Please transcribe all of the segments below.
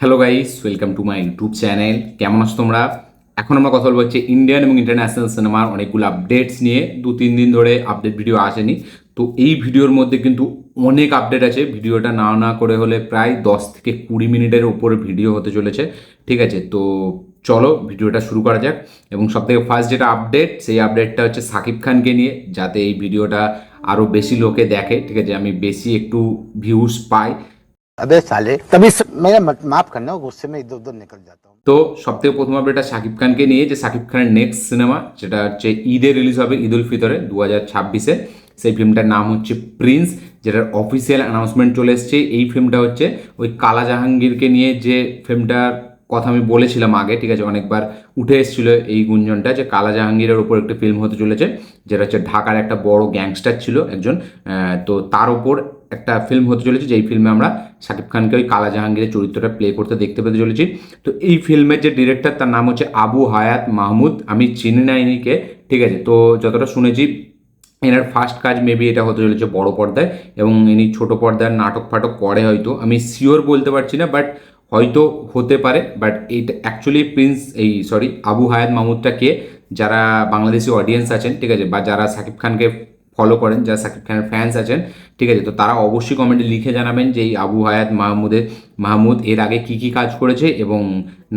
Hello guys, welcome to my YouTube channel. কেমন আছো তোমরা? এখন আমরা কথা বলবো হচ্ছে ইন্ডিয়ান এবং ইন্টারন্যাশনাল সিনেমার অনেকগুলো আপডেটস নিয়ে। 2-3 দিন ধরে আপডেট ভিডিও আসেনি, তো এই ভিডিওর মধ্যে কিন্তু অনেক আপডেট আছে। ভিডিওটা না করে হলে প্রায় 10 থেকে 20 মিনিটের উপরে ভিডিও হতে চলেছে। ঠিক আছে, তো চলো ভিডিওটা শুরু করা যাক। এবং সবথেকে ফার্স্ট যেটা আপডেট, সেই আপডেটটা হচ্ছে শাকিব খানকে নিয়ে, যাতে এই ভিডিওটা আরও বেশি লোকে দেখে। ঠিক আছে, আমি বেশি একটু ভিউজ পাই। अबे साले तभी मेरा माफ करना, गुस्से में इधर उधर निकल जाता हूँ। তো সবথেকে প্রথম আপডেটটা শাকিব খানকে নিয়ে, যে শাকিব খানের নেক্সট সিনেমা যেটা হচ্ছে ঈদে রিলিজ হবে, ঈদ উল ফিতরে 2026-এ। সেই ফিল্মটার নাম হচ্ছে প্রিন্স, যেটার অফিসিয়াল অ্যানাউন্সমেন্ট চলে এসছে। এই ফিল্মটা হচ্ছে ওই কালা জাহাঙ্গীরকে নিয়ে, যে ফিল্মটার কথা আমি বলেছিলাম আগে। ঠিক আছে, অনেকবার উঠে এসেছিল এই গুঞ্জনটা যে কালা জাহাঙ্গীরের ওপর একটা ফিল্ম হতে চলেছে, যেটা হচ্ছে ঢাকার একটা বড় গ্যাংস্টার ছিল একজন। তো তার ওপর একটা ফিল্ম হতে চলেছে, যেই ফিল্মে আমরা শাকিব খানকে ওই কালা জাহাঙ্গীরের চরিত্রটা প্লে করতে দেখতে পেতে চলেছি। তো এই ফিল্মের যে ডিরেক্টর, তার নাম হচ্ছে আবু হায়াত মাহমুদ। আমি চিনি না ইনিকে। ঠিক আছে, তো যতটা শুনেছি এনার ফার্স্ট কাজ মেবি এটা হতে চলেছে বড় পর্দায়, এবং ইনি ছোট পর্দার নাটক ফাটক করে হয়তো, আমি শিওর বলতে পারছি না, বাট হয়তো হতে পারে। বাট এইটা অ্যাকচুয়ালি প্রিন্স, এই সরি, আবু হায়াত মাহমুদটা কে, যারা বাংলাদেশি অডিয়েন্স আছেন, ঠিক আছে, বা যারা শাকিব খানকে ফলো করেন, যারা শাকিব খানের ফ্যান্স আছেন, ঠিক আছে, তো তারা অবশ্যই কমেন্টে লিখে জানাবেন যে এই আবু হায়াত মাহমুদ এর আগে কি কি কাজ করেছে, এবং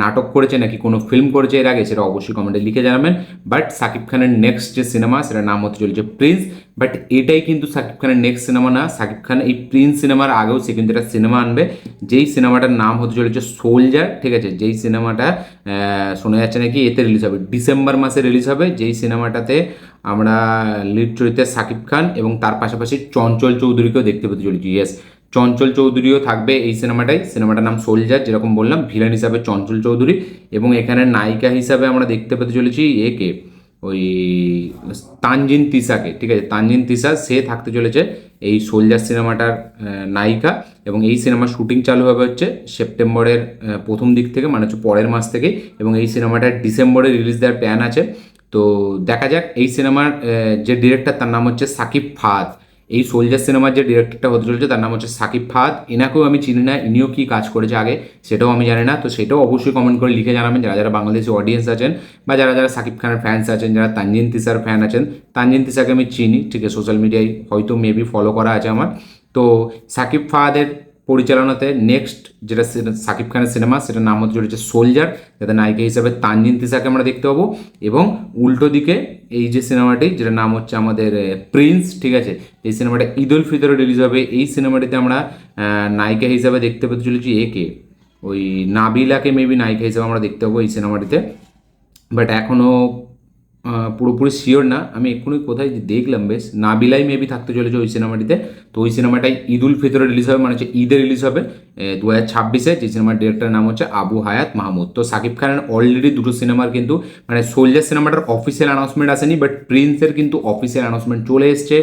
নাটক করেছে নাকি কোনো ফিল্ম করেছে এর আগে, সেটা অবশ্যই কমেন্টে লিখে জানাবেন। বাট শাকিব খানের নেক্সট যে সিনেমা, সেটার নাম হতে চলেছে প্রিন্স। বাট এটাই কিন্তু শাকিব খানের নেক্সট সিনেমা না। শাকিব খান এই প্রিন্স সিনেমার আগেও সে কিন্তু একটা সিনেমা আনবে, যেই সিনেমাটার নাম হতে চলেছে সোলজার। ঠিক আছে, যেই সিনেমাটা শোনা যাচ্ছে নাকি এতে রিলিজ হবে, ডিসেম্বর মাসে রিলিজ হবে, যেই সিনেমাটাতে আমরা লিড চরিত্রে শাকিব খান এবং তার পাশাপাশি চঞ্চল চৌধুরীকেও দেখতে পেতে চলেছি। ইয়েস, চঞ্চল চৌধুরীও থাকবে এই সিনেমাটায়। সিনেমাটার নাম সোলজার, যেরকম বললাম, ভিলেন হিসাবে চঞ্চল চৌধুরী, এবং এখানে নায়িকা হিসাবে আমরা দেখতে পেতে চলেছি একে, ওই তানজিন তিসাকে। ঠিক আছে, তানজিন তিসা সে থাকতে চলেছে এই সোলজার সিনেমাটার নায়িকা। এবং এই সিনেমার শুটিং চালু হবে হচ্ছে সেপ্টেম্বরের প্রথম দিক থেকে, মানে হচ্ছে পরের মাস থেকে, এবং এই সিনেমাটার ডিসেম্বরে রিলিজ দেওয়ার প্ল্যান আছে। তো দেখা যাক। এই সিনেমার যে ডিরেক্টর, তার নাম হচ্ছে সাকিব ফাহাদ। এই সোলজার সিনেমার যে ডিরেক্টরটা হতে চলেছে, তার নাম হচ্ছে সাকিব ফাহাদ। এনাকেও আমি চিনি না, ইনিও কী কাজ করেছে আগে সেটাও আমি জানি না। তো সেটাও অবশ্যই কমেন্ট করে লিখে জানাবেন, যারা যারা বাংলাদেশি অডিয়েন্স আছেন, বা যারা যারা সাকিব খানের ফ্যান্স আছেন, যারা তানজিন তিসার ফ্যান আছেন। তানজিন তিসাকে আমি চিনি, ঠিক আছে, সোশ্যাল মিডিয়ায় হয়তো মেবি ফলো করা আছে আমার। তো সাকিব ফাহাদের পরিচালনাতে নেক্সট যেটা সাকিব খানের সিনেমা, সেটার নাম হতে চলেছে সোলজার, যাতে নায়িকা হিসাবে তানজিন তিসাকে আমরা দেখতে পাবো। এবং উল্টো দিকে এই যে সিনেমাটি, যেটার নাম হচ্ছে আমাদের প্রিন্স, ঠিক আছে, এই সিনেমাটা ঈদ উল ফিতরে রিলিজ হবে। এই সিনেমাটিতে আমরা নায়িকা হিসাবে দেখতে পেতে চলেছি একে, ওই নাবিলাকে মেবি নায়িকা হিসাবে আমরা দেখতে পাবো এই সিনেমাটিতে। বাট এখনও পুরোপুরি শিওর না। আমি এক্ষুনি কোথায় যে দেখলাম, বেশ নাবিলাই মেবি থাকতে চলেছে ওই সিনেমাটিতে। তো ওই সিনেমাটাই ঈদ উল ফিতরে রিলিজ হবে, মানে হচ্ছে ঈদে রিলিজ হবে 2026-এ। যে সিনেমার ডিরেক্টরের নাম হচ্ছে আবু হায়াত মাহমুদ। তো সাকিব খানের অলরেডি দুটো সিনেমার কিন্তু, মানে সোলজার সিনেমাটার অফিসিয়াল অ্যানাউন্সমেন্ট আসেনি, বাট প্রিন্সের কিন্তু অফিসিয়াল অ্যানাউন্সমেন্ট চলে এসছে।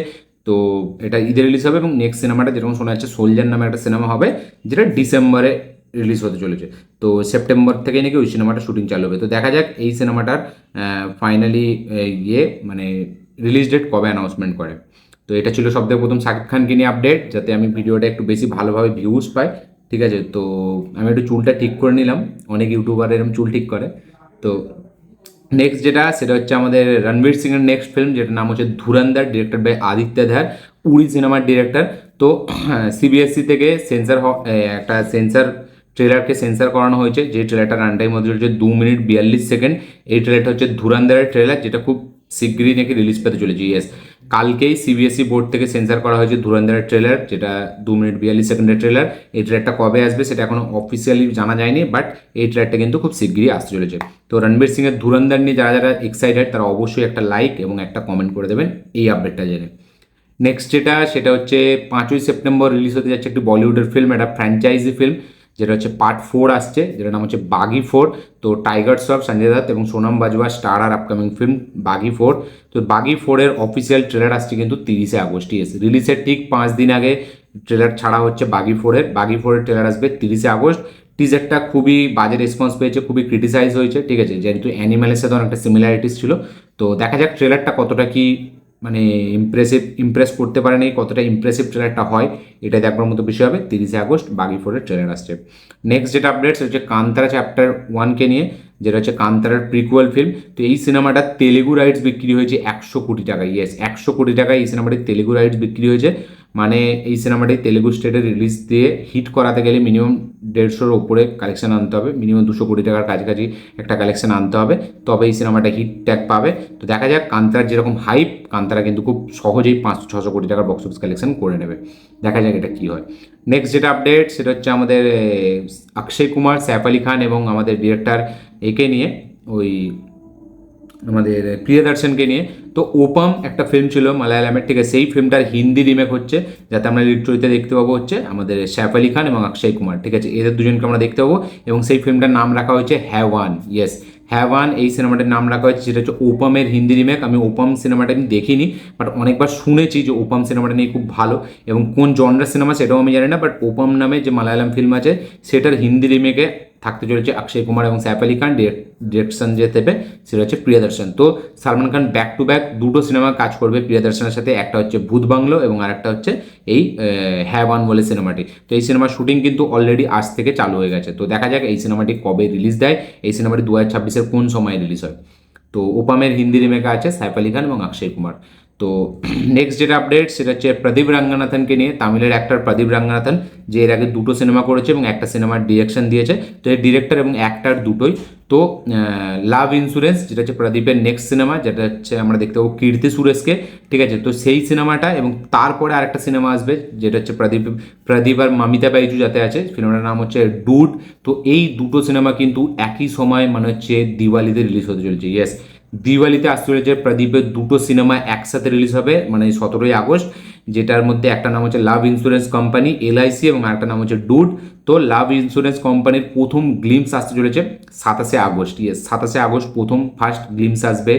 তো এটা ঈদে রিলিজ হবে, এবং নেক্সট সিনেমাটা যেরকম শোনা যাচ্ছে সোলজার নামে একটা সিনেমা হবে, যেটা ডিসেম্বরে রিলিজ হতে চলেছে। তো সেপ্টেম্বর থেকে নাকি ওই সিনেমাটা শুটিং চালু হবে। তো দেখা যাক এই সিনেমাটার ফাইনালি মানে রিলিজ ডেট কবে অ্যানাউন্সমেন্ট করে। তো এটা ছিল সবথেকে প্রথম শাকিব খানকে নিয়ে আপডেট, যাতে আমি ভিডিওটা একটু বেশি ভালোভাবে ভিউজ পাই। ঠিক আছে, তো আমি একটু চুলটা ঠিক করে নিলাম, অনেক ইউটিউবার এরকম চুল ঠিক করে। তো নেক্সট যেটা, সেটা হচ্ছে আমাদের রণবীর সিংয়ের নেক্সট ফিল্ম, যেটার নাম হচ্ছে ধুরন্ধর, ডিরেক্টর বাই আদিত্য ধার, উড়ি সিনেমার ডিরেক্টর। তো সিবিএসসি থেকে একটা সেন্সার ট্রেলারকে সেন্সার করানো হয়েছে, যে ট্রেলারটার রান টাইম হতে চলেছে 2 মিনিট 42 সেকেন্ড। এই ট্রেলারটা হচ্ছে ধুরন্ধরের ট্রেলার, যেটা খুব শীঘ্রই নাকি রিলিজ পেতে চলেছে। ইয়েস, কালকেই সিবিএসসি বোর্ড থেকে সেন্সার করা হয়েছে ধুরন্ধরের ট্রেলার, যেটা 2 মিনিট 42 সেকেন্ডের ট্রেলার। এই ট্রেলারটা কবে আসবে সেটা এখনো অফিসিয়ালি জানা যায়নি, বাট এই ট্রেলারটা কিন্তু খুব শীঘ্রই আসতে চলেছে। তো রণবীর সিংয়ের ধুরন্ধর নিয়ে যারা যারা এক্সাইটেড, তারা অবশ্যই একটা লাইক এবং একটা কমেন্ট করে দেবেন এই আপডেটটা জেনে। নেক্সট যেটা, সেটা হচ্ছে 5ই সেপ্টেম্বর রিলিজ হতে যাচ্ছে একটি বলিউডের ফিল্ম, একটা ফ্র্যাঞ্চাইজি ফিল্ম, যেটা হচ্ছে পার্ট 4 আসছে, যেটার নাম হচ্ছে বাগি 4। তো টাইগার শ্রফ, সঞ্জয় দত্ত এবং সোনাম বাজওয়া স্টার আর আপকামিং ফিল্ম বাগি 4। তো বাগি 4-এর অফিসিয়াল ট্রেলার আসছে কিন্তু 30শে আগস্ট। রিলিজের ঠিক 5 দিন আগে ট্রেলার ছাড়া হচ্ছে বাগি 4-এর ট্রেলার আসবে 30শে আগস্ট। টিজারটা খুবই বাজে রেসপন্স পেয়েছে, খুবই ক্রিটিসাইজ হয়েছে। ঠিক আছে, যেহেতু অ্যানিমেলের সাথে অনেকটা সিমিলারিটিস ছিল। তো দেখা যাক ট্রেলারটা কতটা কি মানে ইমপ্রেস করতে পারেনি, কতটা ইমপ্রেসিভ ট্রেলারটা হয় এটা দেখবার মতো বিষয় হবে। 30শে আগস্ট বাগি 4-এর ট্রেলার আসছে। নেক্সট যেটা আপডেটস হচ্ছে কান্তারা চ্যাপ্টার 1কে নিয়ে, যেটা হচ্ছে কান্তারার প্রিকুয়াল ফিল্ম। তো এই সিনেমাটা তেলেগু রাইটস বিক্রি হয়েছে 100 কোটি টাকা। ইয়েস, 100 কোটি টাকায় এই সিনেমাটির তেলেগু রাইটস বিক্রি হয়েছে। মানে এই সিনেমাটি তেলেগু স্টেটে রিলিজ দিয়ে হিট করাতে গেলে মিনিমাম 150-র ওপরে কালেকশন আনতে হবে, মিনিমাম 200 কোটি টাকার কাছাকাছি একটা কালেকশন আনতে হবে, তবে এই সিনেমাটা হিট ট্যাগ পাবে। তো দেখা যাক, কান্তারার যেরকম হাইপ, কান্তারা কিন্তু খুব সহজেই 500-600 কোটি টাকার বক্স অফিস কালেকশন করে নেবে। দেখা যাক এটা কী হয়। নেক্সট যেটা আপডেট সেটা হচ্ছে আমাদের অক্ষয় কুমার, সাইফ আলি খান এবং আমাদের ডিরেক্টর একে নিয়ে, ওই আমাদের প্রিয়দর্শনকে নিয়ে। তো ওপাম একটা ফিল্ম ছিল মালায়ালামের, ঠিক আছে, সেই ফিল্মটার হিন্দি রিমেক হচ্ছে, যাতে আমরা লিড চরিত্রে দেখতে পাবো হচ্ছে আমাদের সাইফ আলি খান এবং অক্ষয় কুমার, ঠিক আছে, এদের দুজনকে আমরা দেখতে পাবো। এবং সেই ফিল্মটার নাম রাখা হয়েছে হ্যাওয়ান। ইয়েস, হ্যাওয়ান এই সিনেমাটার নাম রাখা হয়েছে, যেটা হচ্ছে ওপামের হিন্দি রিমেক। আমি ওপাম সিনেমাটা আমি দেখিনি, বাট অনেকবার শুনেছি যে ওপাম সিনেমাটা নিয়ে খুব ভালো, এবং কোন জনরার সিনেমা সেটাও আমি জানি না, বাট ওপাম নামে যে মালায়ালাম ফিল্ম আছে সেটার হিন্দি রিমেকে থাকতে চলেছে অক্ষয় কুমার এবং সাইফ আলি খান। ডিরেকশন যে দেবে সেটা হচ্ছে প্রিয়দর্শন। তো Salman Khan back to back দুটো সিনেমা কাজ করবে প্রিয়দর্শনের সাথে, একটা হচ্ছে ভূত বাংলো এবং আরেকটা হচ্ছে এই হ্যাওয়ান বলে সিনেমাটি। তো এই সিনেমার শুটিং কিন্তু অলরেডি আজ থেকে চালু হয়ে গেছে। তো দেখা যাক এই সিনেমাটি কবে রিলিজ দেয়, এই সিনেমাটি 2026-এর কোন সময় রিলিজ হয়। তো ওপামের হিন্দি রিমেকে আছে সাইফ আলি খান এবং অক্ষয় কুমার। তো নেক্সট যেটা আপডেট সেটা হচ্ছে প্রদীপ রাঙ্গানাথনকে নিয়ে, তামিলের অ্যাক্টর প্রদীপ রাঙ্গানাথন, যে এর আগে দুটো সিনেমা করেছে এবং একটা সিনেমার ডিরেকশন দিয়েছে। তো এই ডিরেক্টর এবং অ্যাক্টর দুটোই। তো লাভ ইন্স্যুরেন্স যেটা হচ্ছে প্রদীপের নেক্সট সিনেমা, যেটা হচ্ছে আমরা দেখতে পাবো কীর্তি সুরেশকে, ঠিক আছে। তো সেই সিনেমাটা এবং তারপরে আরেকটা সিনেমা আসবে যেটা হচ্ছে প্রদীপ আর মামিতা বাইজু যাতে আছে, সিনেমাটার নাম হচ্ছে ডুড। তো এই দুটো সিনেমা কিন্তু একই সময় মানে হচ্ছে দিওয়ালিতে রিলিজ হতে চলেছে। ইয়েস, দিওয়ালিতে আসতে চলেছে প্রদীপের দুটো সিনেমা একসাথে রিলিজ হবে, মানে 17ই আগস্ট, যেটার মধ্যে একটা নাম হচ্ছে লাভ ইন্স্যুরেন্স কোম্পানি এলআইসি এবং আরেকটা নাম হচ্ছে ডুড। তো লাভ ইন্স্যুরেন্স কোম্পানির প্রথম গ্লিমস আসতে চলেছে 27শে আগস্ট। ইয়েস, 27শে আগস্ট ফার্স্ট গ্লিমস আসবে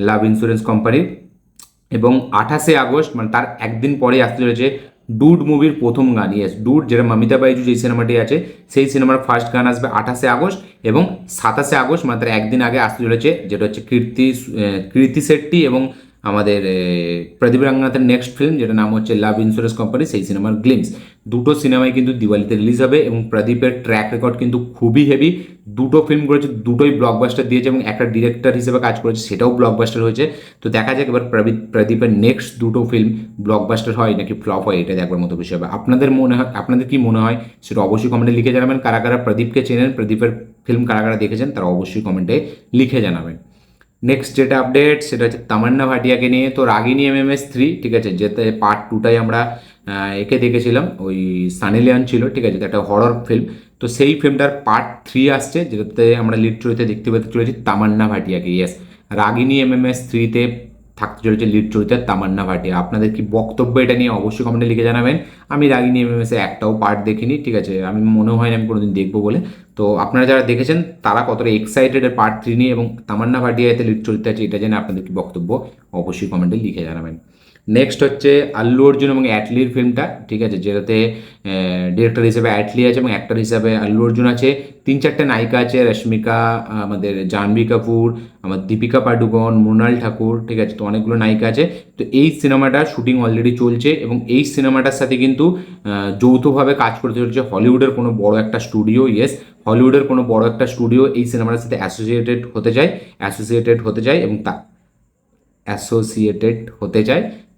লাভ ইন্স্যুরেন্স কোম্পানির। এবং 28শে আগস্ট মানে তার একদিন পরে আসতে চলেছে ডুড মুভির প্রথম গান। ইয়েস, ডুড যেটা মমিতা বাইজু যেই সিনেমাটি আছে সেই সিনেমার ফার্স্ট গান আসবে 28শে আগস্ট। এবং 27শে আগস্ট মানে তার একদিন আগে আসতে চলেছে যেটা হচ্ছে কীর্তি শেট্টি এবং আমাদের প্রদীপ রাঙ্গনাথের নেক্সট ফিল্ম, যেটা নাম হচ্ছে লাভ ইন্স্যুরেন্স কোম্পানি, সেই সিনেমার গ্লিমস। দুটো সিনেমাই কিন্তু দিওয়ালিতে রিলিজ হবে এবং প্রদীপের ট্র্যাক রেকর্ড কিন্তু খুবই হেভি। দুটো ফিল্ম করেছে, দুটোই ব্লকবাস্টার দিয়েছে এবং একটা ডিরেক্টর হিসেবে কাজ করেছে, সেটাও ব্লকবাস্টার হয়েছে। তো দেখা যাক এবার প্রদীপের নেক্সট দুটো ফিল্ম ব্লকবাস্টার হয় নাকি ফ্লপ হয়, এটা দেখবার মতো বিষয় হবে। আপনাদের কি মনে হয় সেটা অবশ্যই কমেন্টে লিখে জানাবেন। কারা কারা প্রদীপকে চেনেন, প্রদীপের ফিল্ম কারা কারা দেখেছেন তারা অবশ্যই কমেন্টে লিখে জানাবেন। নেক্সট যেটা আপডেট সেটা হচ্ছে তামান্না ভাটিয়াকে নিয়ে। তো রাগিনী MMS 3, ঠিক আছে, যেতে পার্ট 2টাই আমরা একে দেখেছিলাম, ওই সানি লিওন ছিল, ঠিক আছে, একটা হরর ফিল্ম। তো সেই ফিল্মটার পার্ট 3 আসছে, যেটাতে আমরা লিড চরিত্রে দেখতে পেতে চলেছি তামান্না ভাটিয়াকে। ইয়েস, রাগিনী MMS 3-তে থাকতে চলেছে লিড চরিত্রে তামান্না ভাটিয়া। আপনাদের কি বক্তব্য এটা নিয়ে অবশ্যই কমেন্টে লিখে জানাবেন। আমি রাগিনী MMS-এ একটাও পার্ট দেখিনি, ঠিক আছে, আমি মনে হয় না আমি কোনোদিন দেখবো বলে। তো আপনারা যারা দেখেছেন তারা কতটা এক্সাইটেড পার্ট 3 নিয়ে, এবং তামান্না ভাটিয়া এতে লিড চরিত্রে আছে এটা জেনে আপনাদের কি বক্তব্য অবশ্যই কমেন্টে লিখে জানাবেন। নেক্সট হচ্ছে আল্লু অর্জুন এবং অ্যাটলির ফিল্মটা, ঠিক আছে, যেটাতে ডিরেক্টর হিসেবে অ্যাটলি আছে এবং অ্যাক্টর হিসাবে আল্লু অর্জুন আছে। 3-4টে নায়িকা আছে, রশ্মিকা, আমাদের জাহ্নবী কাপুর, আমার দীপিকা পাডুকোন, মৃণাল ঠাকুর, ঠিক আছে। তো অনেকগুলো নায়িকা আছে। তো এই সিনেমাটার শুটিং অলরেডি চলছে এবং এই সিনেমাটার সাথে কিন্তু যৌথভাবে কাজ করতে চলছে হলিউডের কোনো বড় একটা স্টুডিও। ইয়েস, হলিউডের কোনো বড় একটা স্টুডিও এই সিনেমাটার সাথে অ্যাসোসিয়েটেড হতে চায় এবং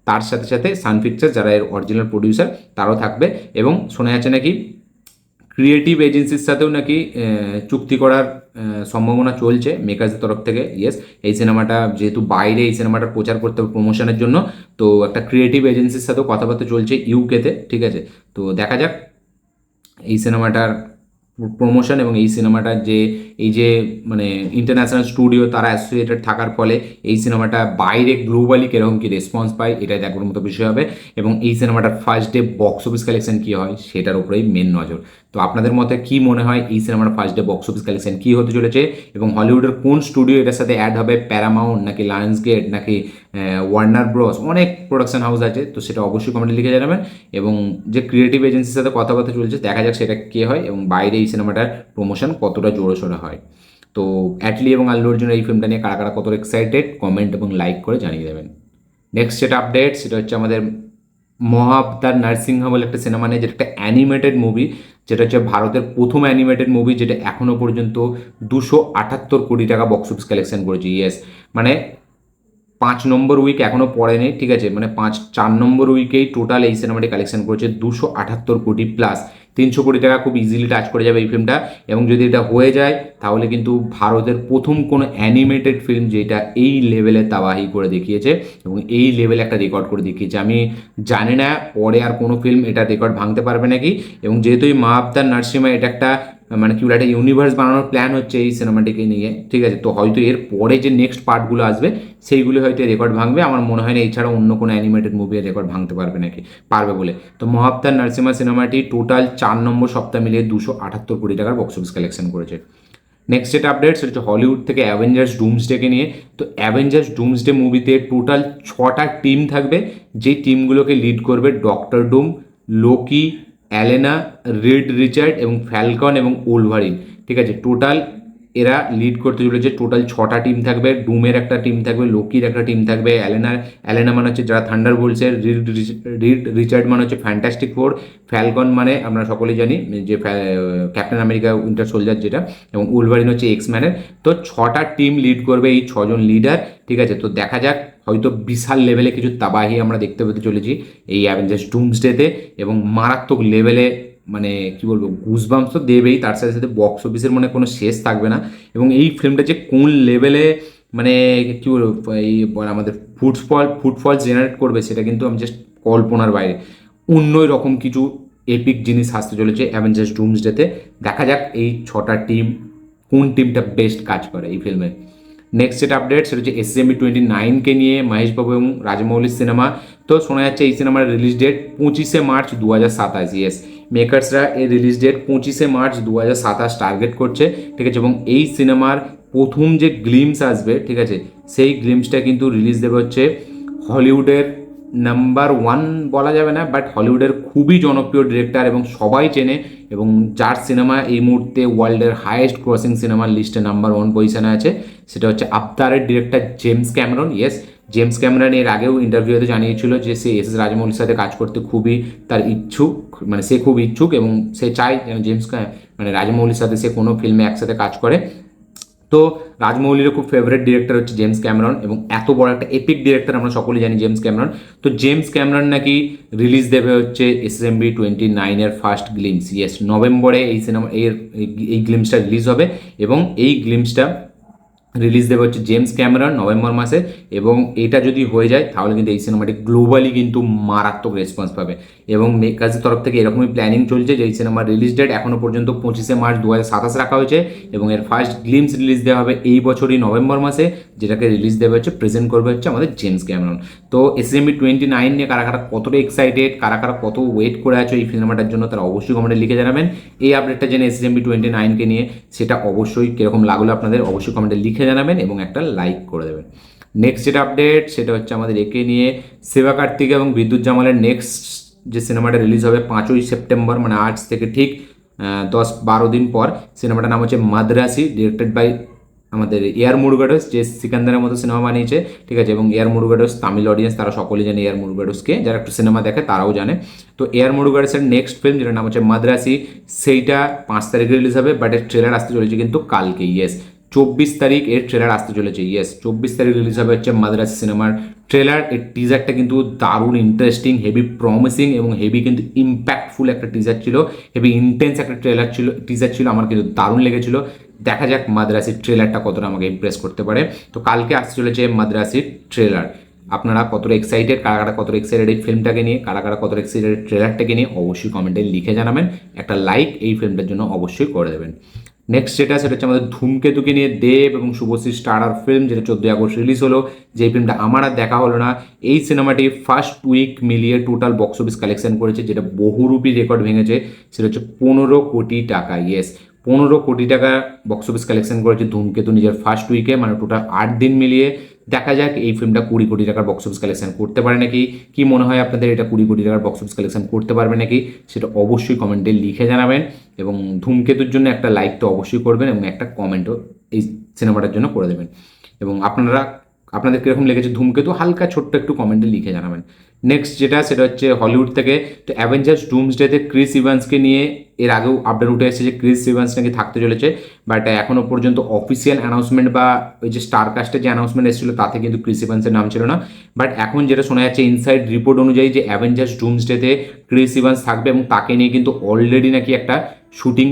তার সাথে সাথে সান পিকচার্স যারা এর অরিজিনাল প্রডিউসার তারাও থাকবে। এবং শোনা যাচ্ছে নাকি ক্রিয়েটিভ এজেন্সির সাথেও নাকি চুক্তি করার সম্ভাবনা চলছে মেকার্সের তরফ থেকে। ইয়েস, এই সিনেমাটা যেহেতু বাইরে এই সিনেমাটার প্রচার করতে হবে প্রমোশনের জন্য, তো একটা ক্রিয়েটিভ এজেন্সির সাথেও কথাবার্তা চলছে ইউকেতে, ঠিক আছে। তো দেখা যাক এই সিনেমাটার প্রমোশন এবং এই সিনেমাটার এই যে মানে ইন্টারন্যাশনাল স্টুডিও তারা অ্যাসোসিয়েটেড থাকার ফলে এই সিনেমাটা বাইরে গ্লোবালি কীরকম কী রেসপন্স পায় এটাই দেখবার মতো বিষয় হবে। এবং এই সিনেমাটার first day box office collection কী হয় সেটার উপরেই মেন নজর। তো আপনাদের মতে কী মনে হয় এই সিনেমার first day box office collection কী হতে চলেছে, এবং হলিউডের কোন স্টুডিও এটার সাথে অ্যাড হবে, প্যারামাউন্ট নাকি লায়ন্স গেট নাকি ওয়ার্নার ব্রস, অনেক প্রোডাকশন হাউস আছে, তো সেটা অবশ্যই কমেন্টে লিখে জানাবেন। এবং যে ক্রিয়েটিভ এজেন্সির সাথে কথাবার্তা চলছে দেখা যাক সেটা কে হয় এবং বাইরে এই সিনেমাটার প্রমোশন কতটা জোরসোরে হয়। তো অ্যাটলি এবং আল্লু অর্জুনের এই ফিল্মটা নিয়ে কারা কারা কত এক্সাইটেড কমেন্ট এবং লাইক করে জানিয়ে দেবেন। নেক্সট যেটা আপডেট সেটা হচ্ছে আমাদের মহাবতার নার্সিংহ বলে একটা সিনেমা নিয়ে, যেটা একটা অ্যানিমেটেড মুভি, যেটা হচ্ছে ভারতের প্রথম অ্যানিমেটেড মুভি যেটা এখনও পর্যন্ত 278 কোটি টাকা বক্স অফিস কালেকশন করেছে। ইয়েস, মানে 5 নম্বর উইক এখনও পড়েনি, ঠিক আছে, মানে 4 নম্বর উইকেই টোটাল এই সিনেমাটি কালেকশন করেছে 278 কোটি প্লাস। 300 কোটি টাকা খুব ইজিলি টাচ করে যাবে এই ফিল্মটা, এবং যদি এটা হয়ে যায় তাহলে কিন্তু ভারতের প্রথম কোনো অ্যানিমেটেড ফিল্ম যেটা এই লেভেলে তাবাহি করে দেখিয়েছে এবং এই লেভেলে একটা রেকর্ড করে দেখিয়েছে। আমি জানি না পরে আর কোনো ফিল্ম এটা রেকর্ড ভাঙতে পারবে নাকি, এবং যেহেতু এই মা আবতার নার্সিমা এটা একটা মানে কি বলে একটা ইউনিভার্স বানানোর প্ল্যান হচ্ছে এই সিনেমাটিকে নিয়ে, ঠিক আছে, তো হয়তো এর পরে যে নেক্সট পার্টগুলো আসবে সেইগুলি হয়তো রেকর্ড ভাঙবে। আমার মনে হয় না এছাড়া অন্য কোনো অ্যানিমেটেড মুভি রেকর্ড ভাঙতে পারবে বলে। তো মহাবতার নার্সিমা সিনেমাটি টোটাল 4 নম্বর সপ্তাহ মিলিয়ে 278 কোটি টাকার বক্স অফিস কালেকশন করেছে। নেক্সট যেটা আপডেট সেটা হচ্ছে হলিউড থেকে অ্যাভেঞ্জার্স ডুমসডেকে নিয়ে। তো অ্যাভেঞ্জার্স ডুমসডে মুভিতে টোটাল 6টা টিম থাকবে, যেই টিমগুলোকে লিড করবে doctor ডুম, Loki, Alena, red Richard এবং ফ্যালকন এবং ওলভারিন, ঠিক আছে, টোটাল এরা লিড করতে চলেছে। টোটাল 6টা টিম থাকবে, ডুমের একটা টিম থাকবে, লোকির একটা টিম থাকবে, অ্যালেনা মানে হচ্ছে যারা থান্ডার বোল্টসের, রিড রিচার্ড মানে হচ্ছে ফ্যান্টাস্টিক ফোর, ফ্যালকন মানে আমরা সকলেই জানি যে ক্যাপ্টেন আমেরিকা উইন্টার সোলজার যেটা, এবং উলভারিন হচ্ছে এক্সম্যানের। তো 6টা টিম লিড করবে এই 6জন লিডার, ঠিক আছে। তো দেখা যাক, হয়তো বিশাল লেভেলে কিছু তাবাহি আমরা দেখতে পেতে চলেছি এই অ্যাভেঞ্জার্স ডুমসডেতে, এবং মারাত্মক লেভেলে মানে কি বলবো গুজবাম্পস তো দেবেই, তার সাথে সাথে বক্স অফিসের মানে কোনো শেষ থাকবে না। এবং এই ফিল্মটা যে কোন লেভেলে মানে কি বলবো এই আমাদের ফুটফল জেনারেট করবে সেটা কিন্তু আমি জাস্ট কল্পনার বাইরে। অন্য রকম কিছু এপিক জিনিস আসতে চলেছে অ্যাভেঞ্জার্স ডুমসডেতে। দেখা যাক এই 6টা টিম কোন টিমটা বেস্ট কাজ করে এই ফিল্মে। নেক্সট যেটা আপডেট সেটা হচ্ছে SCMP29কে নিয়ে মহেশ বাবু এবং রাজমৌলির সিনেমা। তো শোনা যাচ্ছে এই সিনেমার রিলিজ ডেট 25শে মার্চ 2027। ইয়েস, মেকার্সরা এর রিলিজ ডেট 25শে মার্চ 2027 টার্গেট করছে, ঠিক আছে। এবং এই সিনেমার প্রথম যে গ্লিমস আসবে, ঠিক আছে, সেই গ্লিমসটা কিন্তু রিলিজ দেবে হচ্ছে হলিউডের নাম্বার 1 বলা যাবে না, বাট হলিউডের খুবই জনপ্রিয় ডিরেক্টর এবং সবাই চেনে, এবং যার সিনেমা এই মুহূর্তে ওয়ার্ল্ডের হাইয়েস্ট ক্রসিং সিনেমার লিস্টে নাম্বার 1 পজিশনে আছে, সেটা হচ্ছে আবতারের director James Cameron. Yes, James Cameron এর আগেও ইন্টারভিউতে জানিয়েছিল যে সে SS রাজমৌলির সাথে কাজ করতে খুবই তার ইচ্ছুক, মানে সে খুব ইচ্ছুক এবং সে চায় যেন মানে রাজমৌলির সাথে সে কোনো ফিল্মে একসাথে কাজ করে। তো রাজমৌলিরও খুব ফেভারিট ডিরেক্টর হচ্ছে জেমস ক্যামেরন, এবং এত বড় একটা এপিক ডিরেক্টর আমরা সকলেই জানি জেমস ক্যামেরন। তো জেমস ক্যামেরন নাকি রিলিজ দেবে হচ্ছে SCMP29 ফার্স্ট গ্লিমস। ইয়েস, নভেম্বরে এই সিনেমা এই গ্লিমসটা রিলিজ হবে, এবং এই গ্লিমসটা রিলিজ দেবে হচ্ছে জেমস ক্যামেরন নভেম্বর মাসে। এবং এটা যদি হয়ে যায় তাহলে কিন্তু এই সিনেমাটি গ্লোবালি কিন্তু মারাত্মক রেসপন্স পাবে, এবং মেকার্সের তরফ থেকে এরকমই প্ল্যানিং চলছে যে এই সিনেমার রিলিজ ডেট এখনও পর্যন্ত 25শে মার্চ 2027 রাখা হয়েছে, এবং এর ফার্স্ট গ্লিমস রিলিজ দেওয়া হবে এই বছরই নভেম্বর মাসে, যেটাকে রিলিজ দেওয়া হচ্ছে প্রেজেন্ট করবে হচ্ছে আমাদের জেমস ক্যামেরন। তো SCMP29 নিয়ে কারা কারা কতটা এক্সাইটেড, কারা কারা কত ওয়েট করে আছো এই সিনেমাটার জন্য, তারা অবশ্যই কমেন্টে লিখে জানাবেন। এই আপডেটটা জেনে SCMP29কে নিয়ে সেটা অবশ্যই কীরকম লাগলো আপনাদের অবশ্যই কমেন্টে লিখে জানাবেন এবং একটা লাইক করে দেবেন। নেক্সট যেটা আপডেট সেটা হচ্ছে আমাদের একে নিয়ে শিবকার্তিক এবং বিদ্যুৎ জামালের নেক্সট যে সিনেমাটা রিলিজ হবে 5ই সেপ্টেম্বর, মানে আজ থেকে ঠিক 10-12 দিন পর। সিনেমাটার নাম হচ্ছে মাদ্রাসি, ডিরেক্টেড বাই আমাদের এয়ার মুরুগাডোস, যে সিকান্দারের মতো সিনেমা বানিয়েছে, ঠিক আছে। এবং এয়ার মুরুগাডোস তামিল অডিয়েন্স তারা সকলেই জানে এয়ার মুরুগাডোসকে, যারা একটু সিনেমা দেখে তারাও জানে। তো এয়ার মুরুগাডোসের নেক্সট ফিল্ম যেটার নাম হচ্ছে মাদ্রাসি, সেইটা 5 তারিখে রিলিজ হবে, বাট এর ট্রেলার আসতে চলেছে কিন্তু কালকে। ইয়েস, 24 তারিখ এর ট্রেলার আসতে চলেছে। ইয়েস, 24 তারিখ রিলিজ হবে হচ্ছে মাদ্রাসি সিনেমার ট্রেলার। এর টিজারটা কিন্তু দারুণ ইন্টারেস্টিং, হেভি প্রমিসিং এবং হেভি কিন্তু ইম্প্যাক্টফুল একটা টিজার ছিল, হেভি ইন্টেন্স একটা টিজার ছিল, আমার কিন্তু দারুণ লেগেছিল। দেখা যাক মাদ্রাসির ট্রেলারটা কতটা আমাকে ইমপ্রেস করতে পারে। তো কালকে আসতে চলেছে মাদ্রাসির ট্রেলার। আপনারা কতটা এক্সাইটেড, কারা কারা কতটা এক্সাইটেড এই ফিল্মটাকে নিয়ে, কারা কারা কতটা এক্সাইটেড ট্রেলারটাকে নিয়ে অবশ্যই কমেন্টে লিখে জানাবেন। একটা লাইক এই ফিল্মটার জন্য অবশ্যই করে দেবেন। নেক্সট সেটা হচ্ছে আমাদের ধূমকেতুকে নিয়ে দেব এবং শুভশ্রী স্টারার ফিল্ম, যেটা 14ই আগস্ট রিলিজ হলো, যে ফিল্মটা আমার আর দেখা হলো না। এই সিনেমাটি ফার্স্ট উইক মিলিয়ে টোটাল বক্স অফিস কালেকশন করেছে, যেটা বহুরূপী রেকর্ড ভেঙেছে, সেটা হচ্ছে 15 কোটি টাকা। ইয়েস, 15 কোটি টাকা বক্স অফিস কালেকশন করেছে ধূমকেতু নিজের ফার্স্ট উইকে, মানে টোটাল 8 দিন মিলিয়ে। দেখা যাক এই ফিল্মটা 20 কোটি টাকার বক্স অফিস কালেকশন করতে পারে নাকি। কি মনে হয় আপনাদের, এটা 20 কোটি টাকার বক্স অফিস কালেকশন করতে পারবে নাকি, সেটা অবশ্যই কমেন্টে লিখে জানাবেন। এবং ধূমকেতুর জন্য একটা লাইক তো অবশ্যই করবেন এবং একটা কমেন্টও এই সিনেমাটার জন্য করে দেবেন। এবং আপনারা আপনাদের কীরকম লেগেছে ধূমকেতু হালকা ছোট্ট একটু কমেন্টে লিখে জানাবেন। নেক্সট যেটা সেটা হচ্ছে হলিউড থেকে, তো অ্যাভেঞ্জার্স ডুমসডেতে ক্রিস ইভান্সকে নিয়ে এর আগেও আপডেট উঠে এসেছে যে ক্রিস ইভান্স নাকি থাকতে চলেছে, বাট এখনও পর্যন্ত অফিসিয়াল অ্যানাউন্সমেন্ট বা ওই যে স্টার কাস্টের যে অ্যানাউন্সমেন্ট এসেছিলো তাতে কিন্তু ক্রিস ইভান্সের নাম ছিল না। বাট এখন যেটা শোনা যাচ্ছে ইনসাইড রিপোর্ট অনুযায়ী যে অ্যাভেঞ্জার্স ডুমসডেতে ক্রিস ইভান্স থাকবে এবং তাকে নিয়ে কিন্তু অলরেডি নাকি একটা শুটিং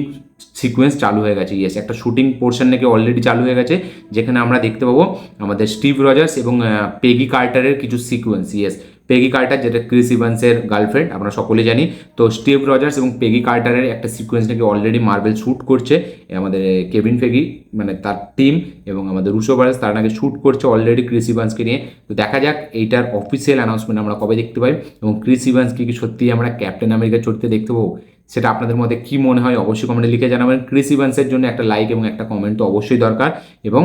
সিকোয়েন্স চালু হয়ে গেছে। ইয়েস, একটা শুটিং পোর্শন নাকি অলরেডি চালু হয়ে গেছে, যেখানে আমরা দেখতে পাবো আমাদের স্টিভ রজার্স এবং পেগি কার্টারের কিছু সিকোয়েন্স। ইয়েস, পেগি কার্টার যেটা ক্রিস ইভান্সের গার্লফ্রেন্ড আমরা সকলে জানি, তো স্টিভ রজার্স এবং পেগি কার্টারের একটা সিকোয়েন্স নাকি অলরেডি মার্বেল শ্যুট করছে, আমাদের কেভিন ফেগি মানে তার টিম এবং আমাদের রুশো ব্রাদার্স তারা নাকি শ্যুট করছে অলরেডি ক্রিস ইভান্সকে নিয়ে। তো দেখা যাক এইটার অফিসিয়াল অ্যানাউন্সমেন্ট আমরা কবে দেখতে পাই এবং ক্রিস ইভান্সকে কি সত্যিই আমরা ক্যাপ্টেন আমেরিকা চড়তে দেখতে পাবো, সেটা আপনাদের মধ্যে কী মনে হয় অবশ্যই কমেন্টে লিখে জানাবেন। ক্রিস ইভান্সের জন্য একটা লাইক এবং একটা কমেন্ট তো অবশ্যই দরকার, এবং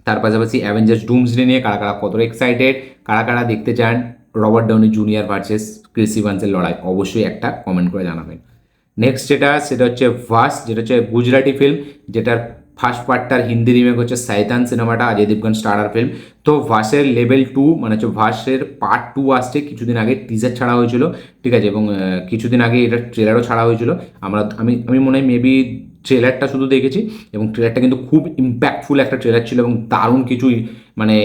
তার পাশাপাশি অ্যাভেঞ্জার্স ডুমসডে নিয়ে কারা কারা কতটা এক্সাইটেড, কারা কারা দেখতে চান Robert Downey Junior versus Chris ইভান্সের লড়াই, অবশ্যই একটা কমেন্ট করে জানাবেন। নেক্সট সেটা হচ্ছে ভাস, যেটা হচ্ছে গুজরাটি ফিল্ম, যেটার ফার্স্ট পার্টটার হিন্দি রিমেক হচ্ছে সাইতান সিনেমাটা, অজয় দেবগন স্টারার ফিল্ম। তো ভাসের লেভেল 2 মানে হচ্ছে ভাসের পার্ট 2 আসছে, কিছুদিন আগে টিজার ছাড়া হয়েছিল, ঠিক আছে, এবং কিছুদিন আগে এটার ট্রেলারও ছাড়া হয়েছিল। আমি মনে হয় মেবি ট্রেলারটা শুধু দেখেছি, এবং ট্রেলারটা কিন্তু খুব ইম্প্যাক্টফুল একটা ট্রেলার ছিল এবং দারুণ কিছু মানে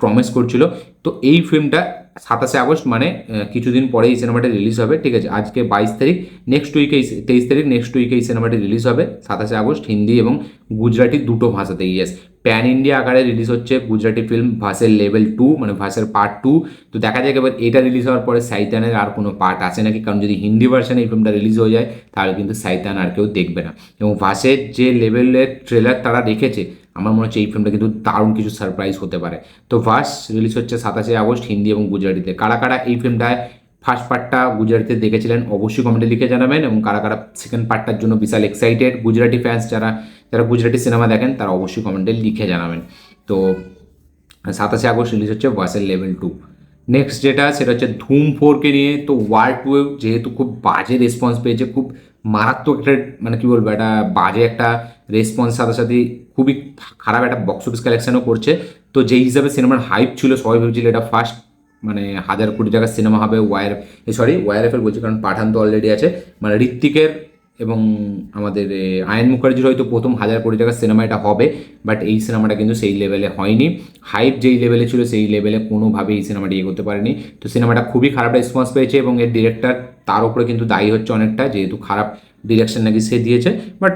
প্রমিস করছিল। তো এই ফিল্মটা 27 আগস্ট মানে কিছুদিন পরে এই সিনেমাটা রিলিজ হবে, ঠিক আছে, আজকে 22 তারিখ, নেক্সট উইকে 23 তারিখ নেক্সট উইকে এই সিনেমাটি রিলিজ হবে 27 আগস্ট, হিন্দি এবং গুজরাটি দুটো ভাষাতে। ইয়েস, প্যান ইন্ডিয়া আকারে রিলিজ হচ্ছে গুজরাটি ফিল্ম ভাসের লেভেল 2 মানে ভাসের পার্ট 2। তো দেখা যাক এবার এটা রিলিজ হওয়ার পরে সাইতানের আর কোনো পার্ট আছে নাকি, কারণ যদি হিন্দি ভার্সানে এই ফিল্মটা রিলিজ হয়ে যায় তাহলে কিন্তু সাইতান আর কেউ দেখবে না। এবং ভাসের যে লেভেলের ট্রেলার তারা রেখেছে, আমার মনে হচ্ছে এই ফিল্মটা কিন্তু দারুণ কিছু সারপ্রাইজ হতে পারে। তো ভাস রিলিজ হচ্ছে 27 আগস্ট হিন্দি এবং গুজরাটিতে। কারা কারা এই ফিল্মটায় ফার্স্ট পার্টটা গুজরাটিতে দেখেছিলেন অবশ্যই কমেন্টে লিখে জানাবেন, এবং কারা কারা সেকেন্ড পার্টটার জন্য বিশাল এক্সাইটেড, গুজরাটি ফ্যান্স যারা যারা গুজরাটি সিনেমা দেখেন তারা অবশ্যই কমেন্টে লিখে জানাবেন। তো 27 আগস্ট রিলিজ হচ্ছে ভাসের লেভেল 2। নেক্সট যেটা সেটা হচ্ছে ধুম 4কে নিয়ে। তো ওয়ার 2 যেহেতু খুব বাজে রেসপন্স পেয়েছে, খুব মারাত্মক একটা মানে কী বলবো একটা বাজে একটা রেসপন্স, সাথে সাথে খুবই খারাপ একটা বক্স অফিস কালেকশনও করছে। তো যেই হিসাবে সিনেমার হাইপ ছিল, সবাই ভেবেছিল এটা ফার্স্ট মানে 1000 কোটি টাকার সিনেমা হবে, ওয়াইআরএফের বলছি কারণ পাঠান তো অলরেডি আছে, মানে ঋত্বিকের এবং আমাদের আয়ন মুখার্জির হয়তো প্রথম 1000 কোটি টাকার সিনেমা এটা হবে, বাট এই সিনেমাটা কিন্তু সেই লেভেলে হয়নি। হাইপ যেই লেভেলে ছিল সেই লেভেলে কোনোভাবেই এই সিনেমাটি ইয়ে করতে পারেনি। তো সিনেমাটা খুবই খারাপ রেসপন্স পেয়েছে, এবং এর ডিরেক্টর তার উপরে কিন্তু দায়ী হচ্ছে অনেকটা, যেহেতু খারাপ ডিরেকশন নাকি সে দিয়েছে। বাট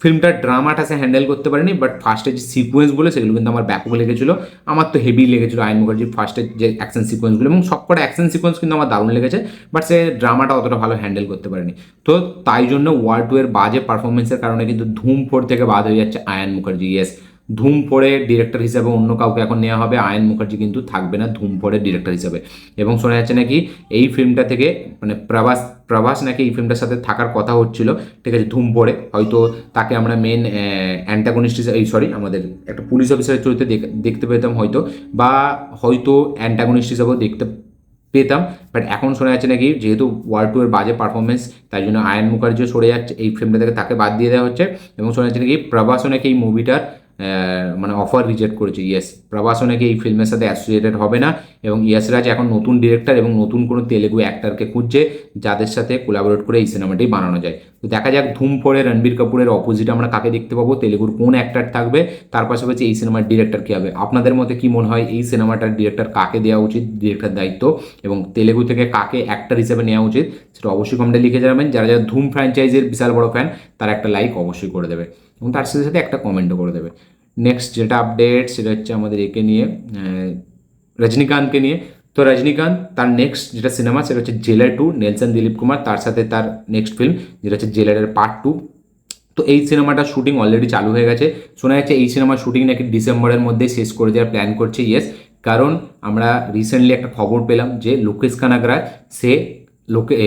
ফিল্মটার ড্রামাটা সে হ্যান্ডেল করতে পারেনি, বাট ফার্স্টে যে সিকোয়েন্সগুলো সেগুলো কিন্তু আমার ব্যাপক লেগেছিলো, আমার তো হেভি লেগেছিলো আয়ন মুখার্জির ফার্স্টের যে অ্যাকশন সিকোয়েন্সগুলো, এবং সবকটা অ্যাকশন সিকোয়েন্স কিন্তু আমার দারুণ লেগেছে, বাট সে ড্রামাটা অতটা ভালো হ্যান্ডেল করতে পারেনি। তো তাই জন্য ওয়ার 2 এর বাজে পারফরমেন্সের কারণে কিন্তু ধুম 4 থেকে বাদ হয়ে যাচ্ছে আয়ন মুখার্জি। ইয়েস, ধুম 4 এর ডিরেক্টর হিসাবে অন্য কাউকে এখন নেওয়া হবে, আয়ন মুখার্জি কিন্তু থাকবে না ধুম 4 এর ডিরেক্টর হিসাবে। এবং শোনা যাচ্ছে নাকি এই ফিল্মটা থেকে মানে প্রভাস নাকি এই ফিল্মটার সাথে থাকার কথা হচ্ছিল, ঠিক আছে, ধুম 4 হয়তো তাকে আমরা মেন অ্যান্টাগনিস্ট হিসেবে আমাদের একটা পুলিশ অফিসারের চরিত্রে দেখতে পেতাম হয়তো, বা হয়তো অ্যান্টাগনিস্ট হিসেবেও দেখতে পেতাম। বাট এখন শোনা যাচ্ছে নাকি যেহেতু ওয়ার 2 এর বাজে পারফরমেন্স, তাই জন্য আয়ন মুখার্জিও সরে যাচ্ছে এই ফিল্মটা থেকে, তাকে বাদ দিয়ে দেওয়া হচ্ছে। এবং শোনা যাচ্ছে নাকি প্রভাসও নাকি এই মুভিটার মানে অফার রিজেক্ট করেছে। ইয়েস, প্রভাসও নাকি এই ফিল্মের সাথে অ্যাসোসিয়েটেড হবে না, এবং ইয়াশ রাজ এখন নতুন ডিরেক্টর এবং নতুন কোনো তেলেগু অ্যাক্টরকে খুঁজছে যাদের সাথে কোলাবোরেট করে এই সিনেমাটি বানানো যায়। তো দেখা যাক ধুম 4 এ রণবীর কাপুরের অপোজিট আমরা কাকে দেখতে পাবো, তেলেগুর কোন অ্যাক্টর থাকবে, তার পাশাপাশি এই সিনেমার ডিরেক্টর কী হবে। আপনাদের মতে কী মনে হয় এই সিনেমাটার ডিরেক্টর কাকে দেওয়া উচিত ডিরেক্টর দায়িত্ব, এবং তেলেগু থেকে কাকে অ্যাক্টর হিসেবে নেওয়া উচিত, সেটা অবশ্যই কমেন্টে লিখে যাবেন। যারা যারা ধুম ফ্র্যাঞ্চাইজির বিশাল বড় ফ্যান তারা একটা লাইক অবশ্যই করে দেবে, এবং তার সাথে সাথে একটা কমেন্টও করে দেবে। নেক্সট যেটা আপডেট সেটা হচ্ছে আমাদের একে নিয়ে, রজনীকান্তকে নিয়ে। তো রজনীকান্ত তার নেক্সট যেটা সিনেমা সেটা হচ্ছে জেলার 2, নেলসন দিলীপ কুমার, তার সাথে তার নেক্সট ফিল্ম যেটা হচ্ছে জেলারের পার্ট 2। তো এই সিনেমাটার শুটিং অলরেডি চালু হয়ে গেছে, শোনা যাচ্ছে এই সিনেমার শুটিং নাকি ডিসেম্বরের মধ্যে শেষ করে দেওয়ার প্ল্যান করছে। ইয়েস, কারণ আমরা রিসেন্টলি একটা খবর পেলাম যে লোকেশ কানাগড়া সে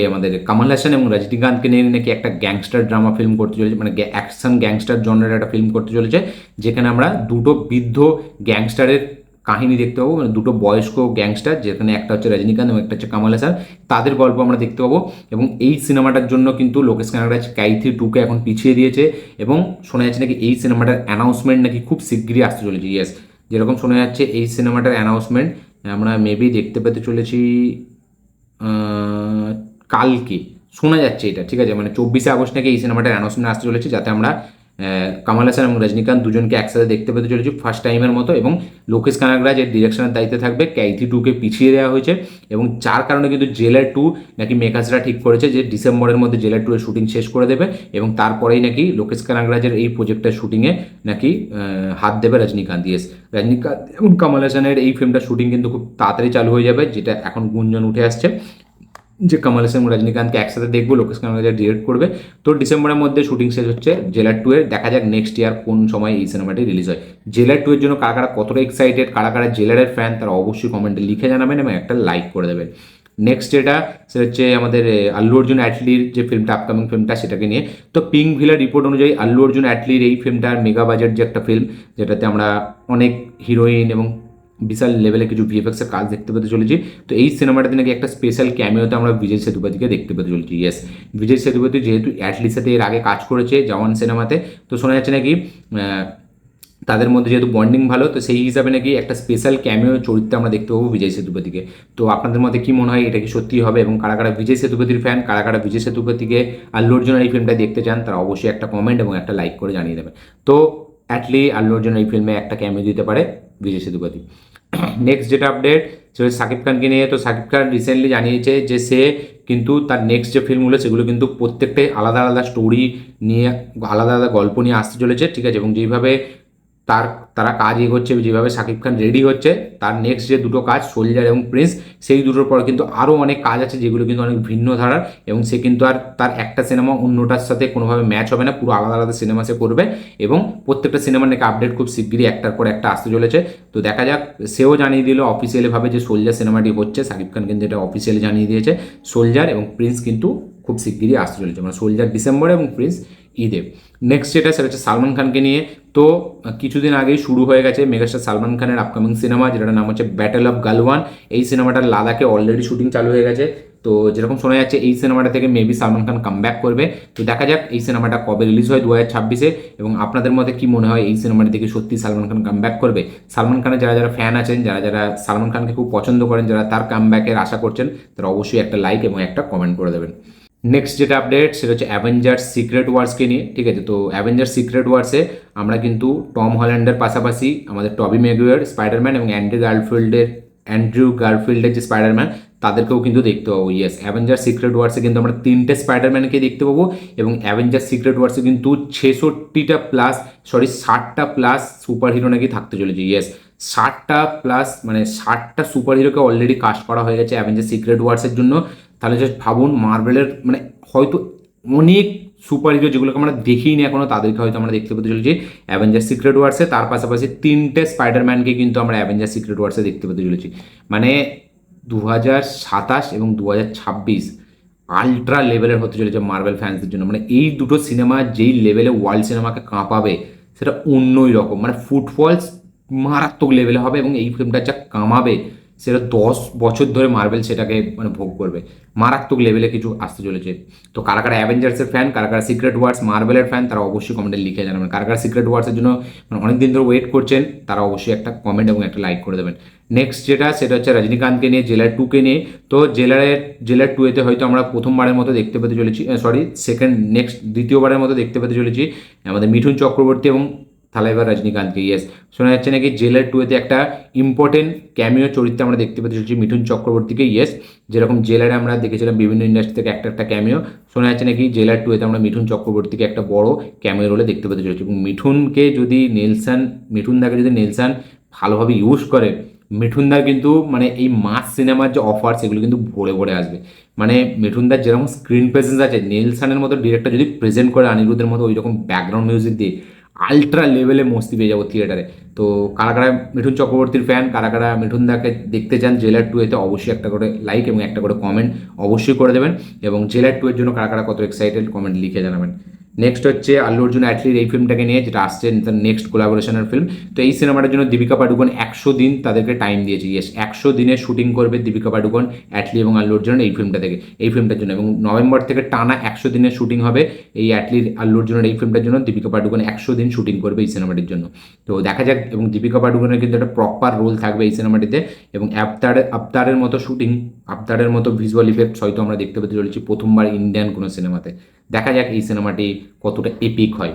আমাদের কমল হাসান এবং রজনীকান্তকে নিয়ে নাকি একটা গ্যাংস্টার ড্রামা ফিল্ম করতে চলেছে, মানে অ্যাকশন গ্যাংস্টার জনরের একটা ফিল্ম করতে চলেছে, যেখানে আমরা দুটো বৃদ্ধ গ্যাংস্টারের কাহিনী দেখতে পাবো, মানে দুটো বয়স্ক গ্যাংস্টার, যেখানে একটা হচ্ছে রজনীকান্ত এবং একটা হচ্ছে কমল হাসান, তাদের গল্প আমরা দেখতে পাবো। এবং এই সিনেমাটার জন্য কিন্তু লোকেশ কানাগড়া কাইথি 2কে এখন পিছিয়ে দিয়েছে, এবং শোনা যাচ্ছে নাকি এই সিনেমাটার অ্যানাউন্সমেন্ট নাকি খুব শিগগিরই আসতে চলেছে। ইয়েস, যেরকম শোনা যাচ্ছে এই সিনেমাটার অ্যানাউন্সমেন্ট আমরা মেবি দেখতে পেতে চলেছি কালকে, শোনা যাচ্ছে এটা, ঠিক আছে, মানে 24শে আগস্ট নাকি এই সিনেমাটার অ্যানাউন্সমেন্ট আসতে চলেছে, যাতে আমরা কামাল হাসান এবং রজনীকান্ত দুজনকে একসাথে দেখতে পেতে চলেছি ফার্স্ট টাইমের মতো। এবং লোকেশ কানাগরাজ এর ডিরেকশনের দায়িত্বে থাকবে। ক্যাথি 2কে পিছিয়ে দেওয়া হয়েছে এবং যার কারণে কিন্তু জেলার 2 নাকি মেকার্সরা ঠিক করেছে যে ডিসেম্বরের মধ্যে জেলার 2 এর শুটিং শেষ করে দেবে এবং তারপরেই নাকি লোকেশ কানাগরাজের এই প্রজেক্টের শুটিংয়ে নাকি হাত দেবে রজনীকান্ত। ইয়েস, রজনীকান্ত এবং কামাল হাসানের এই ফিল্মটার শুটিং কিন্তু খুব তাড়াতাড়ি চালু হয়ে যাবে, যেটা এখন গুঞ্জন উঠে আসছে যে কামাল হাসান এবং রজনীকান্তকে একসাথে দেখবো, লোকেশ কানাগরাজ ডিরেক্ট করবে। তো ডিসেম্বরের মধ্যে শুটিং শেষ হচ্ছে জেলার 2 এর। দেখা যাক নেক্সট ইয়ার কোন সময় এই সিনেমাটি রিলিজ হয়। জেলার 2 এর জন্য কারা কারা কতটা এক্সাইটেড, কারা কারা জেলারের ফ্যান, তারা অবশ্যই কমেন্টে লিখে জানাবেন এবং একটা লাইক করে দেবেন। নেক্সট যেটা সেটা হচ্ছে আমাদের আল্লু অর্জুন অ্যাটলির যে ফিল্মটা, আপকামিং ফিল্মটা, সেটাকে নিয়ে। তো পিঙ্ক ভিলার রিপোর্ট অনুযায়ী আল্লু অর্জুন অ্যাটলির এই ফিল্মটার মেগা বাজেট যে একটা ফিল্ম, যেটাতে আমরা অনেক হিরোইন এবং বিশাল লেভেলে কিছু ভিএফএক্সের কাজ দেখতে পেতে চলেছি। তো এই সিনেমাটাতে নাকি একটা স্পেশাল ক্যামিওতে আমরা বিজয় সেতুপতিকে দেখতে পেতে চলেছি। ইয়েস, বিজয় সেতুপতি যেহেতু অ্যাটলির সাথে এর আগে কাজ করেছে জওয়ান সিনেমাতে, তো শোনা যাচ্ছে নাকি তাদের মধ্যে যেহেতু বন্ডিং ভালো, তো সেই হিসাবে নাকি একটা স্পেশাল ক্যামিও চরিত্রে আমরা দেখতে পাবো বিজয় সেতুপতিকে। তো আপনাদের মধ্যে কি মনে হয়, এটা কি সত্যি হবে? এবং কারা কারা বিজয় সেতুপতির ফ্যান, কারা কারা বিজয় সেতুপতিকে আল্লু অর্জুনের এই ফিল্মটা দেখতে চান, তারা অবশ্যই একটা কমেন্ট এবং একটা লাইক করে জানিয়ে দেবেন। তো অ্যাটলি আল্লু অর্জুন এই ফিল্মে একটা ক্যামিও দিতে পারে বিজয় সেতুপতি। নেক্সট যেটা আপডেট সেটা শাকিব খানকে নিয়ে। তো শাকিব খান রিসেন্টলি জানিয়েছে যে সে কিন্তু তার নেক্সট যে ফিল্মগুলো সেগুলো কিন্তু প্রত্যেকটাই আলাদা আলাদা স্টোরি নিয়ে, আলাদা আলাদা গল্প নিয়ে আসতে চলেছে, ঠিক আছে। এবং যেইভাবে তারা কাজ এগোচ্ছে, যেভাবে শাকিব খান রেডি হচ্ছে, তার নেক্সট যে দুটো কাজ সোলজার এবং প্রিন্স, সেই দুটোর পর কিন্তু আরও অনেক কাজ আছে যেগুলো কিন্তু অনেক ভিন্ন ধারার, এবং সে কিন্তু আর তার একটা সিনেমা অন্যটার সাথে কোনোভাবে ম্যাচ হবে না, পুরো আলাদা আলাদা সিনেমা সে করবে। এবং প্রত্যেকটা সিনেমার নাকি আপডেট খুব শিগগিরই একটার পর একটা আসতে চলেছে। তো দেখা যাক, সেও জানিয়ে দিল অফিসিয়ালিভাবে যে সোলজার সিনেমাটি হচ্ছে, শাকিব খান কিন্তু এটা অফিসিয়ালি জানিয়ে দিয়েছে। সোলজার এবং প্রিন্স কিন্তু খুব শিগগিরই আসতে চলেছে, মানে সোলজার ডিসেম্বরে এবং প্রিন্স ঈদে। নেক্সট যেটা সেটা হচ্ছে সালমান খানকে নিয়ে। তো কিছুদিন আগেই শুরু হয়ে গেছে মেগাস্টার সালমান খানের আপকামিং সিনেমা, যেটার নাম হচ্ছে ব্যাটেল অফ গালওয়ান। এই সিনেমাটার লাদাখে অলরেডি শুটিং চালু হয়ে গেছে। তো যেরকম শোনা যাচ্ছে এই সিনেমাটা থেকে মেবি সালমান খান কামব্যাক করবে। তো দেখা যাক এই সিনেমাটা কবে রিলিজ হয় 2026-এ, এবং আপনাদের মধ্যে কি মনে হয় এই সিনেমাটি থেকে সত্যি সালমান খান কামব্যাক করবে? সালমান খানের যারা যারা ফ্যান আছেন, যারা যারা সালমান খানকে খুব পছন্দ করেন, যারা তার কামব্যাকের আশা করছেন, তারা অবশ্যই একটা লাইক এবং একটা কমেন্ট করে দেবেন। নেক্সট যেটা আপডেট সেটা হচ্ছে অ্যাভেঞ্জার্স সিক্রেট ওয়ার্সকে নিয়ে, ঠিক আছে। তো অ্যাভেঞ্জার্স সিক্রেট ওয়ার্সে আমরা কিন্তু টম হল্যান্ডের পাশাপাশি আমাদের টবি ম্যাগুয়ার স্পাইডারম্যান এবং অ্যান্ড্রু গারফিল্ডের যে স্পাইডারম্যান, তাদেরকেও কিন্তু দেখতে পাবো। ইয়েস, অ্যাভেঞ্জার সিক্রেট ওয়ার্সে কিন্তু আমরা 3টে স্পাইডারম্যানকে দেখতে পাবো, এবং অ্যাভেঞ্জার সিক্রেট ওয়ার্সে কিন্তু 60টা প্লাস সুপার হিরো নাকি থাকতে চলেছে। ইয়েস, 60টা প্লাস, মানে 60টা সুপার হিরোকে অলরেডি কাস্ট করা হয়ে গেছে অ্যাভেঞ্জার সিক্রেট ওয়ার্সের জন্য। তাহলে জাস্ট ভাবুন, মার্বেলের মানে হয়তো অনেক সুপার হিরো যেগুলোকে আমরা দেখিনি এখনও, তাদেরকে হয়তো আমরা দেখতে পেতে চলেছি অ্যাভেঞ্জার সিক্রেট ওয়ার্সে। তার পাশাপাশি 3টে স্পাইডারম্যানকে কিন্তু আমরা অ্যাভেঞ্জার সিক্রেট ওয়ার্সে দেখতে পেতে চলেছি। মানে 2027 এবং 2026 আলট্রা লেভেলের হতে চলেছে মার্বেল ফ্যান্সদের জন্য। মানে এই দুটো সিনেমা যেই লেভেলে ওয়ার্ল্ড সিনেমাকে কাঁপাবে, সেটা অন্যই রকম, মানে ফুটফলস মারাত্মক লেভেলে হবে। এবং এই ফিল্মটা যা কামাবে, সেটা 10 বছর ধরে মার্বেল সেটাকে মানে ভোগ করবে। মারাত্মক লেভেলে কিছু আসতে চলেছে। তো কারা কারা অ্যাভেঞ্জার্সের ফ্যান, কারা কারা সিক্রেট ওয়ার্স মার্বেলের ফ্যান, তারা অবশ্যই কমেন্টে লিখে জানাবেন। কারা কারা সিক্রেট ওয়ার্সের জন্য মানে অনেক দিন ধরে ওয়েট করছেন, তারা অবশ্যই একটা কমেন্ট এবং একটা লাইক করে দেবেন। নেক্সট যেটা সেটা হচ্ছে রজনীকান্তকে নিয়ে, জেলার 2কে নিয়ে। তো জেলার 2-এতে হয়তো আমরা প্রথমবারের মতো দেখতে পেতে চলেছি, দ্বিতীয়বারের মতো দেখতে পেতে চলেছি আমাদের মিঠুন চক্রবর্তী এবং থালাইভার রজনীকান্তকে। ইয়েস, শোনা যাচ্ছে নাকি জেলার 2-এতে একটা ইম্পর্টেন্ট ক্যামিও চরিত্রে আমরা দেখতে পেতে চলেছি মিঠুন চক্রবর্তীকে। ইয়েস, যেরকম জেলারে আমরা দেখেছিলাম বিভিন্ন ইন্ডাস্ট্রি থেকে একটা একটা ক্যামিও, শোনা যাচ্ছে নাকি জেলার 2-এতে আমরা মিঠুন চক্রবর্তীকে একটা বড় ক্যামিও রোলে দেখতে পেতে চলেছি। এবং মিঠুনদাকে যদি নেলসন ভালোভাবে ইউজ করে, মিঠুনদার কিন্তু মানে এই মাস সিনেমার যে অফার, সেগুলো কিন্তু ভরে ভরে আসবে। মানে মিঠুনদার যেরকম স্ক্রিন প্রেজেন্স আছে, নেলসনের মতো ডিরেক্টর যদি প্রেজেন্ট করে অনিরুদ্ধের মতো ওই রকম ব্যাকগ্রাউন্ড মিউজিক দিয়ে, আলট্রা লেভেলে মস্তি পেয়ে যাবো থিয়েটারে। তো কারা কারা মিঠুন চক্রবর্তীর ফ্যান, কারা কারা মিঠুনদাকে দেখতে চান জেলার 2-এতে, অবশ্যই একটা করে লাইক এবং একটা করে কমেন্ট অবশ্যই করে দেবেন। এবং জেলার 2-এর জন্য কারা কারা কত এক্সাইটেড, কমেন্ট লিখে জানাবেন। নেক্সট হচ্ছে আল্লু অর্জুন অ্যাটলির এই ফিল্মটাকে নিয়ে, যেটা আসছে তার নেক্সট কোলাবোরেশনের ফিল্ম। তো এই সিনেমাটার জন্য দীপিকা পাডুকোন 100 দিন তাদেরকে টাইম দিয়েছে। ইয়েস, 100 দিনে শুটিং করবে দীপিকা পাডুকোন, অ্যাটলি এবং আল্লু অর্জুনের এই ফিল্মটা থেকে, এই ফিল্মটার জন্য। এবং নভেম্বর থেকে টানা 100 দিনের শুটিং হবে এই অ্যাটলির আল্লু অর্জুনের এই ফিল্মটার জন্য। দীপিকা পাডুকোন 100 দিন শুটিং করবে এই সিনেমাটির জন্য। তো দেখা যাক। এবং দীপিকা পাডুকোনের কিন্তু একটা প্রপার রোল থাকবে এই সিনেমাটিতে। এবং আবতারের মতো শুটিং, আবতারের মতো ভিজুয়াল ইফেক্টস হয়তো আমরা দেখতে পেতে চলেছি প্রথমবার ইন্ডিয়ান কোনো সিনেমাতে। দেখা যাক এই সিনেমাটি কতটা এপিক হয়।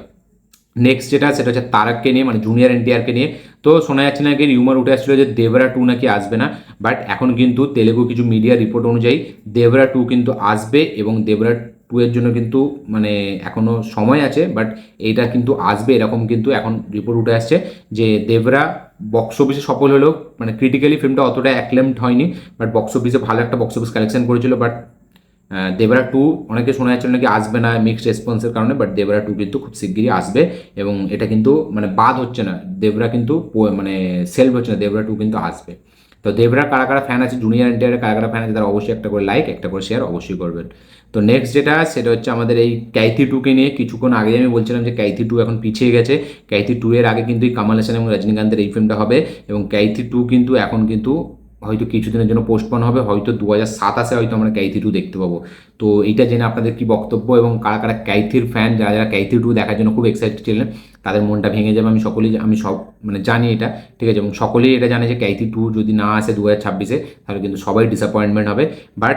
নেক্সট যেটা, সেটা হচ্ছে তারককে নিয়ে, মানে জুনিয়র এনটিআরকে নিয়ে। তো শোনা যাচ্ছে নাকি, রিউমার উঠে আসছিল যে দেবরা 2 নাকি আসবে না, বাট এখন কিন্তু তেলেগু কিছু মিডিয়া রিপোর্ট অনুযায়ী দেবরা 2 কিন্তু আসবে। এবং দেবরা 2 এর জন্য কিন্তু মানে এখনও সময় আছে, বাট এইটা কিন্তু আসবে এরকম কিন্তু এখন রিপোর্ট উঠে আসছে। যে দেবরা বক্স অফিসে সফল হলেও, মানে ক্রিটিক্যালি ফিল্মটা অতটা অ্যাক্লেমড হয়নি, বাট বক্স অফিসে ভালো একটা বক্স অফিস কালেকশন করেছিল। বাট দেবরা 2 অনেকে শোনা যাচ্ছিল নাকি আসবে না মিক্সড রেসপন্সের কারণে, বাট দেবরা 2 কিন্তু খুব শিগগিরই আসবে। এবং এটা কিন্তু মানে বাদ হচ্ছে না, দেবরা কিন্তু মানে সেলভ হচ্ছে না, দেবরা 2 কিন্তু আসবে। তো দেবরা কারা কারা ফ্যান আছে, জুনিয়র এনটিআরের কারা কারা ফ্যান আছে, তারা অবশ্যই একটা করে লাইক, একটা করে শেয়ার অবশ্যই করবেন। তো নেক্সট যেটা, সেটা হচ্ছে আমাদের এই ক্যাথি 2কে নিয়ে। কিছুক্ষণ আগে আমি বলছিলাম যে ক্যাথি 2 এখন পিছিয়ে গেছে। ক্যাথি 2 এর আগে কিন্তু এই কামাল হাসান এবং রজনীকান্তের এই ফিল্মটা হবে। এবং ক্যাথি 2 কিন্তু এখন কিন্তু হয়তো কিছুদিনের জন্য পোস্টপন হবে, হয়তো 2027 হয়তো আমরা ক্যাথি 2 দেখতে পাবো। তো এইটা জেনে আপনাদের কি বক্তব্য, এবং কারা কারা ক্যাথির ফ্যান, যারা যারা ক্যাথি 2 দেখার জন্য খুব এক্সাইটেড ছিলেন, তাদের মনটা ভেঙে যাবে। আমি সব মানে জানি এটা, ঠিক আছে। এবং সকলেই এটা জানে যে ক্যাথি 2 যদি না আসে 2026-এ, তাহলে কিন্তু সবাই ডিসঅ্যাপয়েন্টমেন্ট হবে। বাট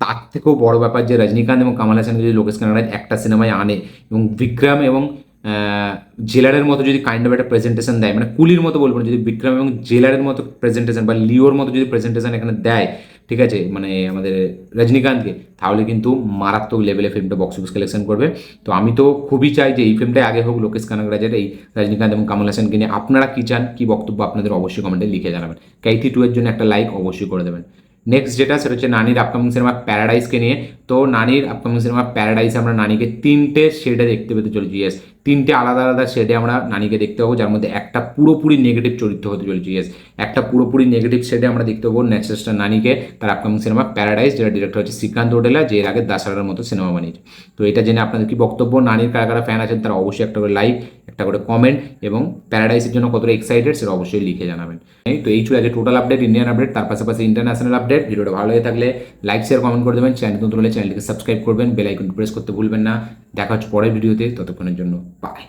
তার থেকেও বড় ব্যাপার যে রজনীকান্ত এবং কামাল হাসানকে যদি লোকেশ কানাডার একটা সিনেমায় আনে, এবং বিক্রম এবং জেলারের মতো যদি কাইন্ড অফ একটা প্রেজেন্টেশন দেয়, মানে কুলির মতো বলবো না, যদি বিক্রম এবং জেলারের মতো প্রেজেন্টেশন বা লিওর মতো যদি প্রেজেন্টেশন এখানে দেয়, ঠিক আছে, মানে আমাদের রজনীকান্তকে, তাহলে কিন্তু মারাত্মক লেভেলে ফিল্মটা বক্স অফিস কালেকশন করবে। তো আমি তো খুবই চাই যে এই ফিল্মটাই আগে হোক লোকেশ কানাগরাজের এই রজনীকান্ত এবং কামাল হাসানকে নিয়ে। আপনারা কী চান, কী বক্তব্য আপনাদের অবশ্যই কমেন্টে লিখে জানাবেন। ক্যাথি 2 এর জন্য একটা লাইক অবশ্যই করে দেবেন। নেক্সট যেটা, সেটা হচ্ছে নানির আপকামিং সিনেমা প্যারাডাইসকে নিয়ে। তো নানির আপকামিং সিনেমা প্যারাডাইসে আমরা নানিকে 3টে শেডে দেখতে পেতে চলেছি। ইয়েস, 3টে আলাদা আলাদা শেডে আমরা নানিকে দেখতে পাবো, যার মধ্যে একটা পুরোপুরি নেগেটিভ চরিত্র হতে চলেছে। ইয়েস, একটা পুরোপুরি নেগেটিভ শেডে আমরা দেখতে পাবো ন্যাচারাল নানিকে, তার আপকামিং সিনেমা প্যারাডাইস, যেটা ডিরেক্টর হচ্ছে শ্রীকান্ত ওডেলা, যে এর আগে দাসারার মতো সিনেমা বানিয়েছে। তো এটা জেনে আপনাদের কি বক্তব্য, নানির কারা কারা ফ্যান আছেন তারা অবশ্যই একটা করে লাইক, একটা করে কমেন্ট, এবং প্যারাডাইসের জন্য কতটা এক্সাইটেড সেটা অবশ্যই লিখে জানাবেন। তো এই ছিল আজকে টোটাল আপডেট, ইন্ডিয়ান আপডেট, তার পাশাপাশি ইন্টারন্যাশনাল আপডেট। ভিডিওটা ভালো হয়ে থাকলে লাইক শেয়ার কমেন্ট করে দেবেন, চ্যানেল নতুন হলে চ্যানেলটিকে সাবস্ক্রাইব করবেন, বেল আইকন প্রেস করতে ভুলবেন না। দেখা হচ্ছে পরের ভিডিওতে, ততক্ষণের জন্য বাই।